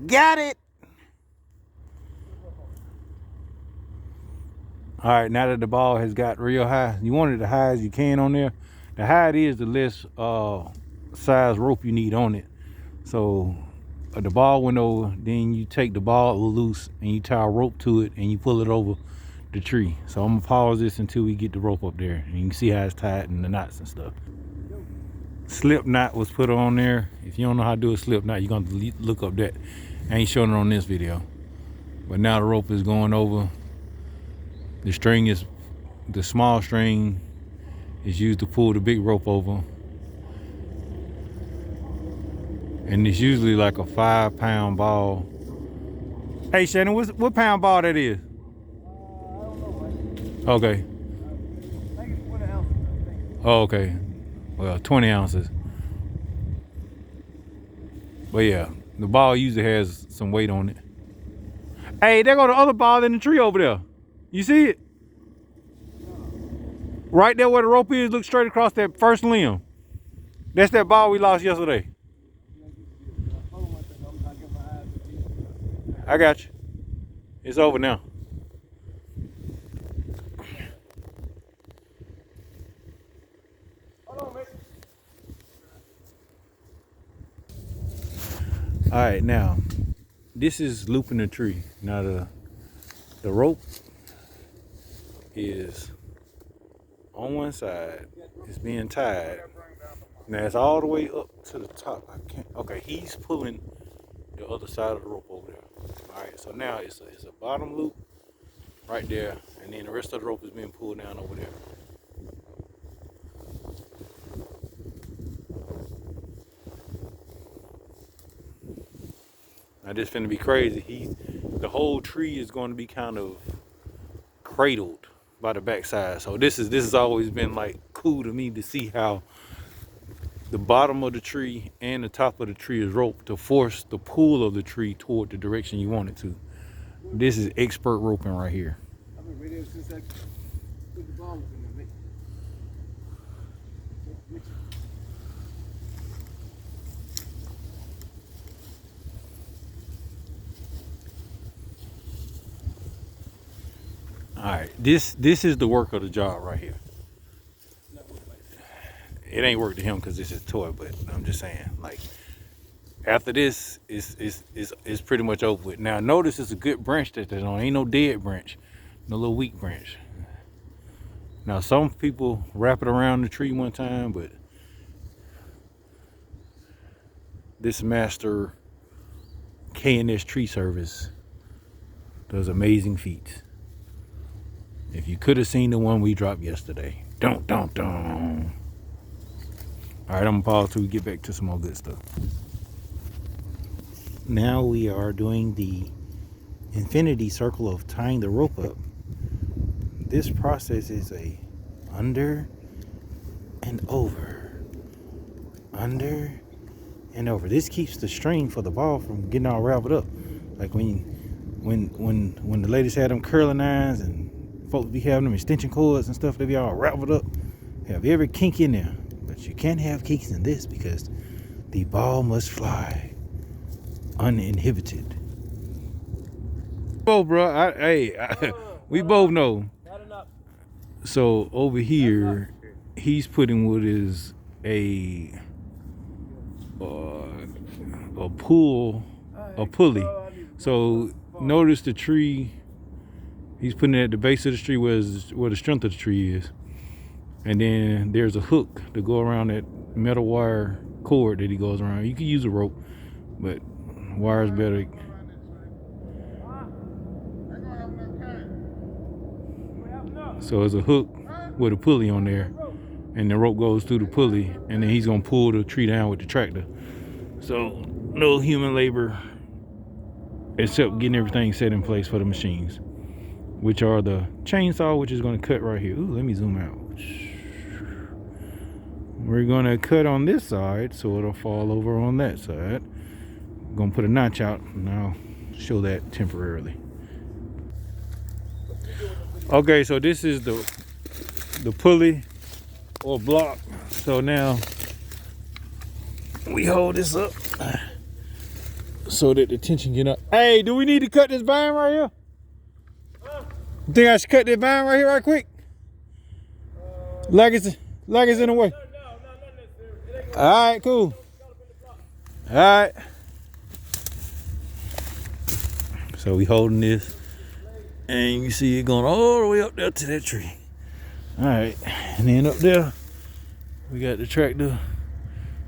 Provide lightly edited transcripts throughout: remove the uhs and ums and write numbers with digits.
Got it. All right, now that the ball has got real high, you want it as high as you can on there. The higher it is, the less size rope you need on it. So the ball went over, then you take the ball loose and you tie a rope to it and you pull it over the tree. So I'm gonna pause this until we get the rope up there and you can see how it's tied and the knots and stuff. Slip knot was put on there. If you don't know how to do a slip knot, you're gonna look up that. I ain't showing it on this video. But now the rope is going over. The string is, the small string is used to pull the big rope over. And it's usually like a 5-pound ball. Hey Shannon, what pound ball that is? I don't know, man. Okay. I think it's 20 ounces, I think. Oh, okay. Well, 20 ounces. But yeah, the ball usually has some weight on it. Hey, there go the other ball in the tree over there. You see it? Right there where the rope is, look straight across that first limb. That's that ball we lost yesterday. I got you. It's over now. Hold on, mate. All right, now this is looping the tree. Now the rope is on one side. It's being tied. Now it's all the way up to the top. I can't. Okay, he's pulling the other side of the rope over there. All right, so now it's a bottom loop right there, and then the rest of the rope is being pulled down over there. Now this finna be crazy. The whole tree is going to be kind of cradled by the backside. So this has always been like cool to me to see how the bottom of the tree and the top of the tree is roped to force the pull of the tree toward the direction you want it to. This is expert roping right here. I've been ready since I put the ball in the mix. All right, this is the work of the job right here. It ain't work to him because it's his toy, but I'm just saying, like, after this, it's pretty much over with. Now, notice it's a good branch that there's on. Ain't no dead branch, no little weak branch. Now, some people wrap it around the tree one time, but this master K&S Tree Service does amazing feats. If you could have seen the one we dropped yesterday. Dun, dun, dun. All right, I'm gonna pause till we get back to some more good stuff. Now we are doing the infinity circle of tying the rope up. This process is a under and over, under and over. This keeps the string for the ball from getting all raveled up. Like when the ladies had them curling irons and folks be having them extension cords and stuff, they be all raveled up. Have every kink in there. But you can't have kinks in this because the ball must fly uninhibited. Oh, bro, we both know. So over here, he's putting what is a pulley. So notice the tree. He's putting it at the base of the tree where the strength of the tree is. And then there's a hook to go around that metal wire cord that he goes around. You can use a rope, but wire's better. So there's a hook with a pulley on there, and the rope goes through the pulley, and then he's gonna pull the tree down with the tractor. So no human labor except getting everything set in place for the machines, which are the chainsaw, which is gonna cut right here. Ooh, let me zoom out. We're gonna cut on this side so it'll fall over on that side. I'm gonna put a notch out and I'll show that temporarily. Okay, so this is the pulley or block. So now we hold this up so that the tension get up. Hey, do we need to cut this vine right here? You think I should cut this vine right here right quick? Like it's in the way. All right, cool. All right. So we holding this, and you see it going all the way up there to that tree. All right, and then up there, we got the tractor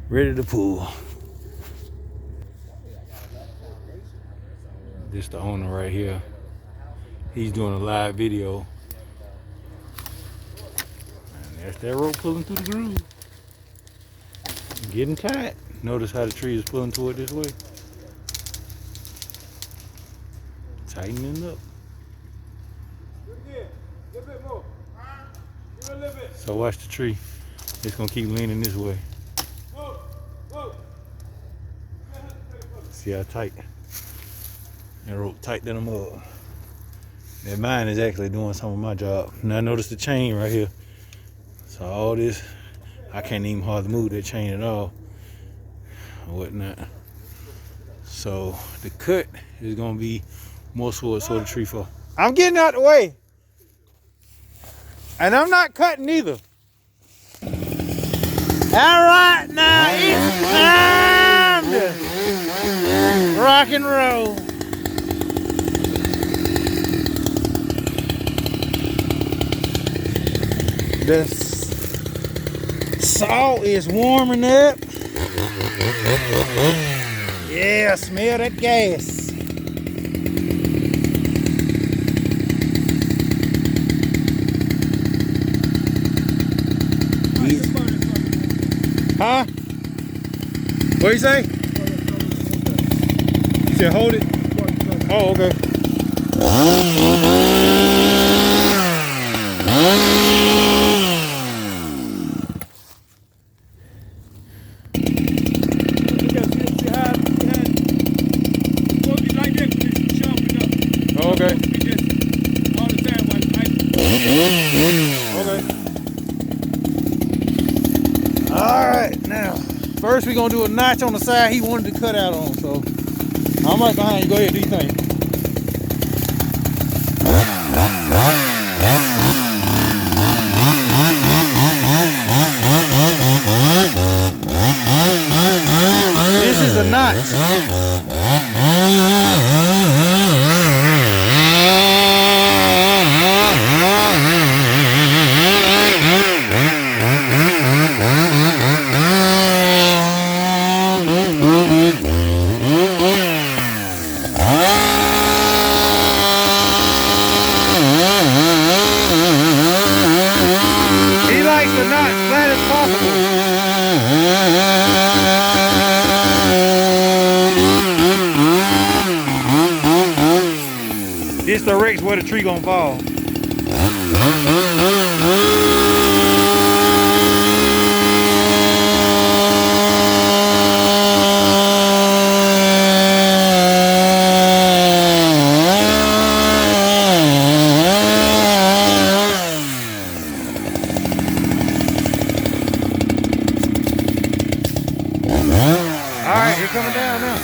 ready to pull. This the owner right here. He's doing a live video. And there's that rope pulling through the groove. Getting tight. Notice how the tree is pulling toward this way. Tightening up. So watch the tree. It's gonna keep leaning this way. See how tight? That rope tighten them up. That mine is actually doing some of my job. Now notice the chain right here. So all this, I can't even hardly move that chain at all. Or whatnot. So the cut is gonna be more so the tree fall. I'm getting out the way. And I'm not cutting either. All right, now it's time to rock and roll. The salt is warming up. Yeah, smell that gas. Huh? What you say? You said hold it? Oh, okay. First, we're gonna do a notch on the side he wanted to cut out on. So I'm right behind you. Go ahead, do your thing. This is a notch. This directs where the tree gonna fall. All right, you're coming down now.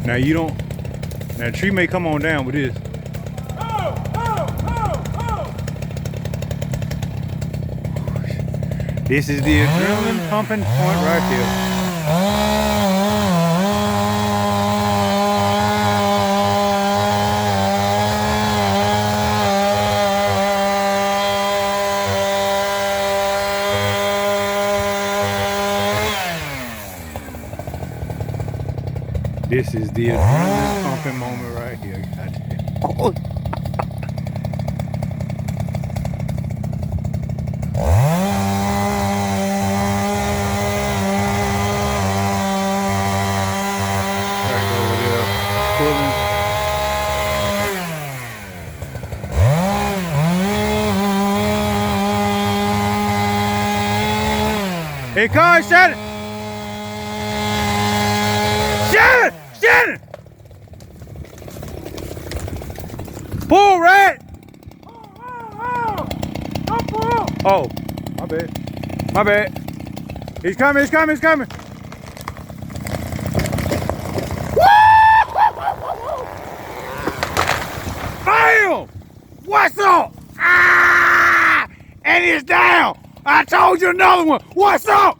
Now you don't, now the tree may come on down with this. This is the adrenaline pumping point right here. This is the adrenaline pumping moment right here. Oh. Back over there. Here comes Shannon. Shannon! Shannon! Pull, Red! Don't pull! Oh, my bad. My bad. He's coming, he's coming, he's coming. Bam! What's up? Ah! And it's down. I told you another one. What's up?